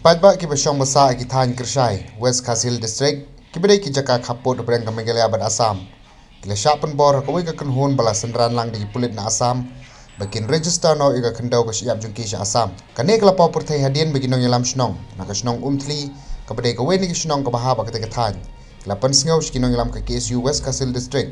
Kipajba ki besyong basa ki than Kershai West Kazil District kibedai ki jaka khapot breng ka Meghalaya ban Assam kila Pynbor ka wi ka Kynhun bala Synran lang di Pulit na Assam bakin register no iga Khyndew ka siap jungki sa Assam kane kala pa perthai hadien bagi nong yalam snong na ka snong umthli ka bedai ka weni ki snong ka bahaba ka than kila pensngau ki nong yalam ka KSU West Kazil District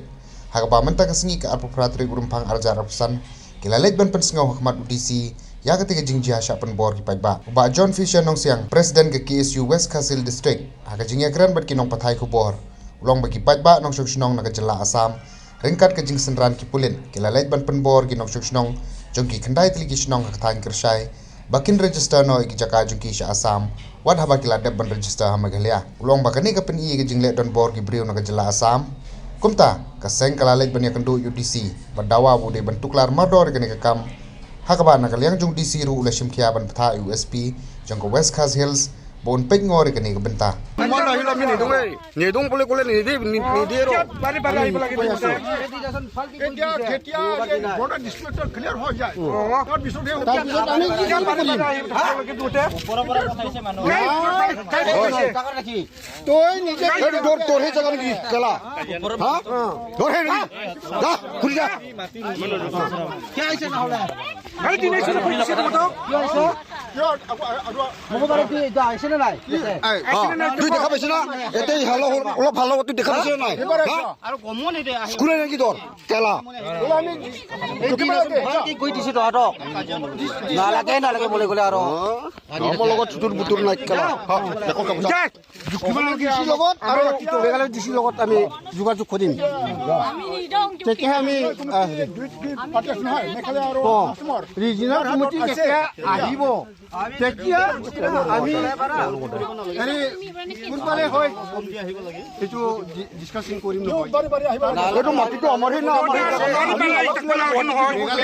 ha ka ba menta ka singi ka arpopratri urumpang arjar rapsan kila lek ban pensngau hakmat UDC ya ketika jingja Pynbor ki pajba ba John Fisher nong siang president ke KSU West Kazil District aga jingya kran bat ki nong pathai ku bor ulong bagi pajba nong shoknong naga jela Assam ringkat ke jing Synran ki Pulit kila lait ban Pynbor ki nong shoknong jongki Khyndew tli ki snong ka than Kershai bakin register no ki jaka jongki sa Assam wad haba kila deb ban register ha Meghalaya ulong bakani ka pen ki jingle don bor ki brio naga jela Assam kumta ka seng kala lait ban ya kendu UDC badawa bude ban tuklar mador ke ka kam Hakaba nakaliang jung DC ru ula shimkia ban patha USP jong West Kaz Hills bon pek ngori kani ka benta mana hila mini dong ni dong boleh boleh ni dia ro bari bari lagi ketia border dispute clear ho jaye और विषय दे क्या बड़ी लगे दूटे बड़ा बताई से मानो जगह रखी तो नीचे डोर तोड़ है जगह की कला हां डोर है जा खुल जा क्या ऐसे ना होला भाई दिन ऐसे पुलिस से बताओ क्या ऐसे mau berarti dah sini nai. Tu dekap sini na. Ete halo ulah halo tu dekap sini nai. Aru komun ide. Sekolah lagi dor. Kela. Ulah ni. Ini koi di situ ada. Nalake boleh boleh aro. Kamu logot tutur butur naik kela. Dekap kamu. Cek. Gimana lagi di sini logot? Aru itu legal di sini logot kami juga tu kodim. Cek kami. Pakai sini. Meghalaya aro. Regional committee kaya আহিbo. Tekia ami ani kurpale hoy etu discussing korim no hoy etu mati to amar he na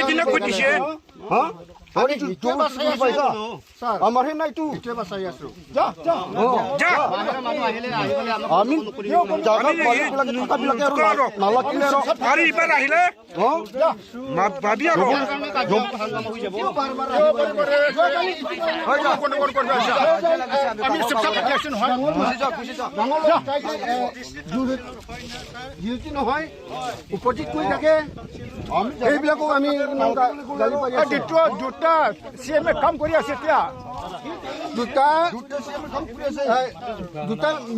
edina kotise ha ani tu paisa amar he na tu basai asu ja amin jaga balik lagi bilake aro nala kilero ari ibar ahile ho mat babia ro আমি সব অ্যাকশন হয় ডিউটি নহয় উপস্থিত কৰি থাকে এইবিলাকক আমি গালি পাৰি আছো দুটা সিএমএ কাম কৰি আছে এতিয়া দুটা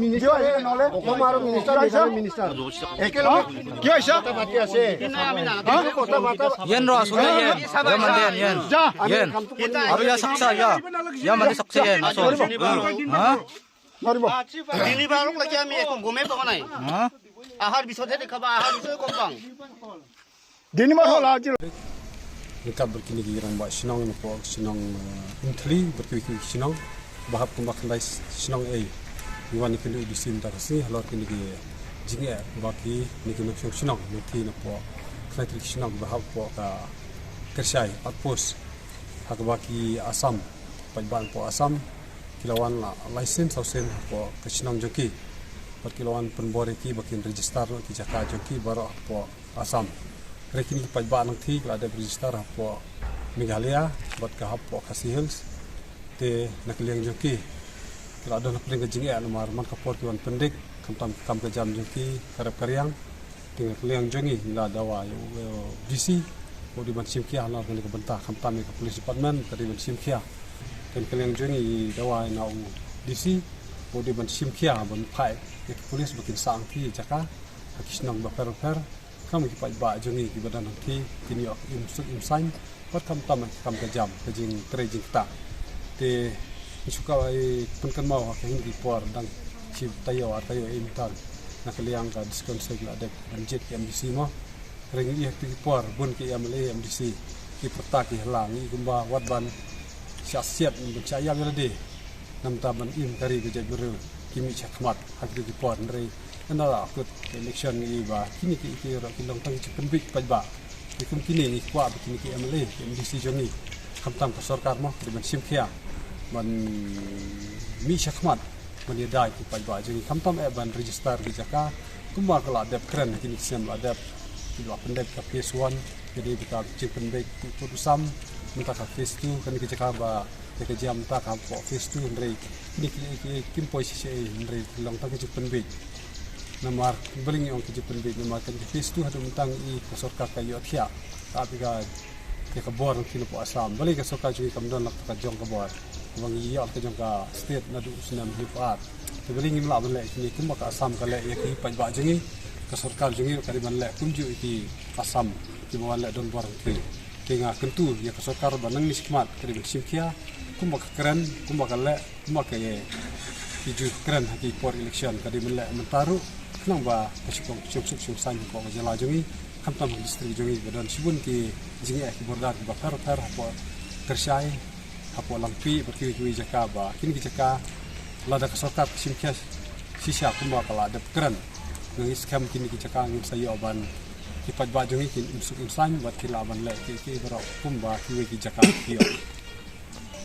মিনিষ্টাৰ নহলে অসম আৰু মিনিষ্টাৰ একেলগে কি হৈছে পাতি আছে yen ro asuna yen manden yen aru ya saksa ya mande saksa yen aso ha dini barok lagi ami ekong gome pa nai ha ahar bisode dekhaba ahar bisoy kompang dini mar hola ajil Nikab berkini girang ba sinong no po sinong intli berkini sinong bahap kumbak ndai sinong iwan ikelu di sim ta kasi halor kini gi jinge baki nikinu sinong nikti no po kletrik sinong bahap po ka Kershai outpost hakbaki Assam pajban po Assam kilawan license ausen po kesinong joki per kilawan Pynbor ki bakin register no ki jaka joki baro po Assam rekini ki pajba nang thi la de register po Meghalaya bat ka po Kazil Hills te nakliang joki kila don pring ke jinge anu mar man ka por tuan pendik kam ke jam joki karap karyang te nakliang jongi la dawa yo DC bodi ban simkia la kan ke benta kam tam ke police department tadi ban simkia kan kaliang jongi dawa na DC bodi ban simkia ban pai ke police bakin sang thi jaka kisnang ba per kami kipat ba jongi ki badan ki kini im sign pat kam tam kam ke jam ke jing trejing ta te suka ai penkan mau ka hindi por dang chip tayo intan nakaliang ka disconseg la dek anjet ki MDC mo ring i ki por bun ki MDC ki pata ki halang i gumba wadban syasiat untuk saya berade nam taban im kari ke jaburu kimi chakmat hakri ki por nrei andala akut election ni ba kini ki ro ki long tang penbik pajba ikum kini ni kwa kini ki MDC jongi kamtam ka sarkar mo riban simkhia ban mi chakmat ban yadai ki pajba jongi kamtam ban register ki jaka kumba kala dep kren kini siam la dep ki lo pendek ka phase 1 jadi kita cek penbik tu sam minta ka phase 2 kan ki jaka ba ke jam tak hampo face tu ndrei ni kim posisi ndrei long tak ke penbit namar beling yang ke penbit namar ke face tu hadu mentang I kesorka kayu athia tapi ke kabor kilo po Assam balik ke sorka juga kamdon lak ka jong kabor bang iya ke jong ka state nadu senam hipat te beling imla bale ni kim ka Assam ka le ki pajba jengi ke sorka jengi ka di le kunju ki Assam ki mo le don bor ki tinga kentu ya ke sorka banang ni sikmat ka di simkia kumba keren kumba le kumba ke iju keren haki por election ka di le mentaru nang ba kasukong suk san ko jala jengi kamtam distrik jongi dan sibun ki jingi ki bordar ki bakar tar hapo tersyai hapo lampi berkiwi jaka ba kini ki jaka lada kasokat simkia sisa kumba kala ada keren nang iskam kini ki jaka ngim sayo ban ki pajba jongi ki insuk insan buat kilaban le ki bero kumba ki jaka ki